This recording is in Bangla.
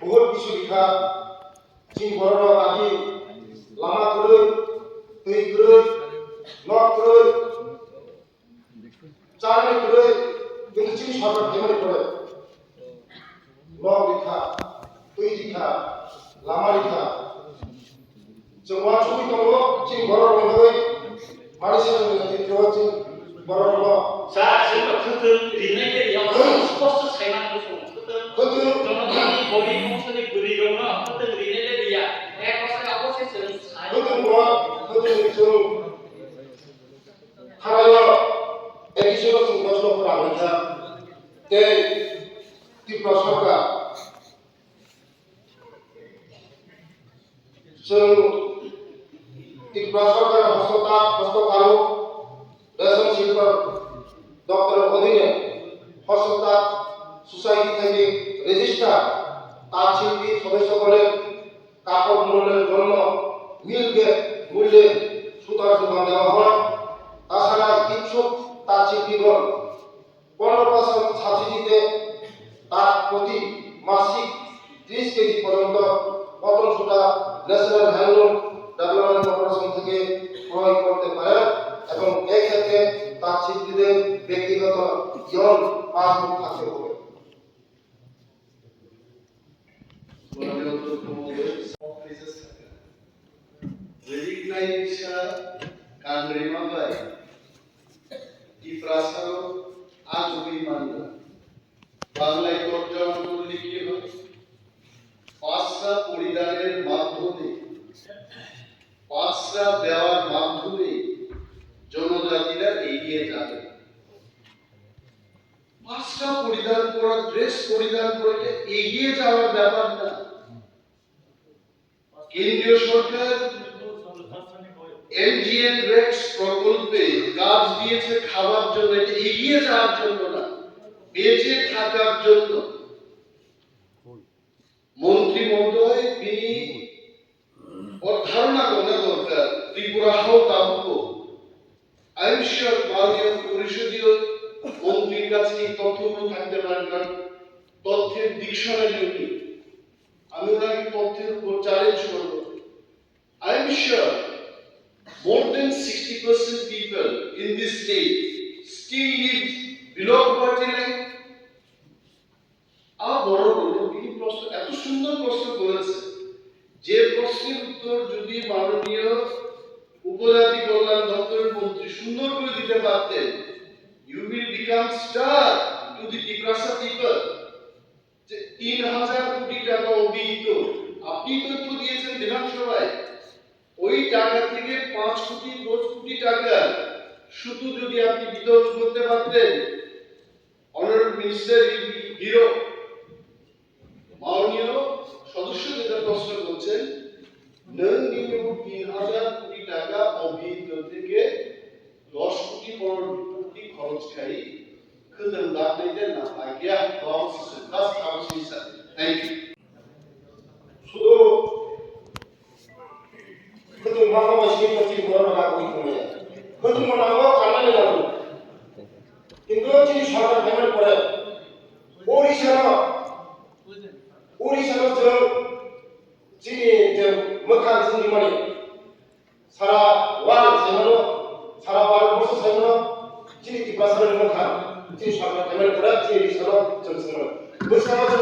बहुत किसु लिखा जिन बर'राव आदि लामा गुरै दै गुरै न' गुरै जानाय गुरै কিন্তু চিনি সরকার ফেমারি করে न' लिखा दै लिखा लामा लिखा जों वानसुबि दङ जों बर'राव महरै मानसिनि दिन्थियो जों बर'राव 자 지금 그들 리네게리야 스포츠 사이만 그들 정말 머리 공선이 그리로나 그들 리네게리야 에코스가 포세스는 사이 그들 좀 하나요 에피소드 좀 거쳐놓고 나오자 때 디프라서가 좀 디프라서가 হস্তকারু রেশন শিল্প দপ্তরের অধীনে হস্ততাঁত সোসাইটি থেকে রেজিস্টার তাঁত শিল্পী সদস্যগণের কাপড় মূল্যের জন্য মিল গেট মূল্যে সুতার যোগান দেওয়া হয়। তাছাড়া ইচ্ছুক তাঁত শিল্পীগণ 15% সাবসিডিতে তাঁত প্রতি মাসিক 30 কেজি পর্যন্ত কটন সুতা ন্যাশনাল হ্যান্ডলুম ডেভেলপমেন্ট কর্পোরেশন থেকে ক্রয় করতে পারেন এবং এক্ষেত্রে তাঁত শিল্পীদের ব্যক্তিগত ইয়ন পাসবুক থাকতে হবে। বাংলায় তর্জমা করলে কি হয় পাঁচটা পরিধানের মাধ্যমে পাঁচটা দেওয়ার মাধ্যমে জনজাতিরা এগিয়ে যাবে পাঁচটা পরিধান করা ড্রেস পরিধান করে এগিয়ে যাওয়ার ব্যাপার না কেন্দ্রীয় সরকার এমজিএন রেক্স প্রকল্পে কাজ দিয়েছে খাওয়ার জন্য এটা এগিয়ে যাওয়ার জন্য না বেঁচে থাকার জন্য মন্ত্রী মহোদয় তিনি ওর ধারণা করা দরকার ত্রিপুরা হাও তাবুকো আই এম শিওর মাননীয় পরিষদীয় মন্ত্রীর কাছে এই তথ্যগুলো থাকতে পারে কারণ তথ্যের ডিকশনারি উনি আমি ওনাকে তথ্যের উপর চ্যালেঞ্জ করব I am sure more than 60% people in this state still live below poverty line বড় এই প্রশ্ন এত সুন্দর প্রশ্ন করেছে যে প্রশ্নের উত্তর যদি মাননীয় উপজাতি কল্যাণ দপ্তরের মন্ত্রী সুন্দর করে দিতে পারতেন you will become star to the Tiprasa people যে 3000 কোটি টাকা অভিহিত আপনি তথ্য দিয়েছেন বিধানসভায় ওই টাকা থেকে 5 কোটি 10 কোটি টাকা শুধু যদি আপনি বিতরণ করতে পারতেন অনারেবল মিনিস্টার হিরো মাননীয় সদস্য যেটা প্রশ্ন করছেন নন্দিনী 3000 কোটি টাকা অভিহিত থেকে 10 কোটি কোটি খরচ খাই 그들 나한테 나가야 바운스 다스 바운스 থ্যাংক ইউ শুধু 그들 마마마 시행까지 돌아가고 있군요. 그들 뭐라고 가만히 가고. কিন্তু যিনি সরকার পেমেন্ট করে 오리샤로 저 যিনি 저 মক্কা যিনি মানে সারা ওয়ার্ল্ড সেমানো সারা ভারতবর্ষ সেমানো যিনি ত্রিপুরার মক্কা যিনি সরকার পেমেন্ট করে যিনি ওড়িশার জনসংখ্যা বৈশাখ মাসের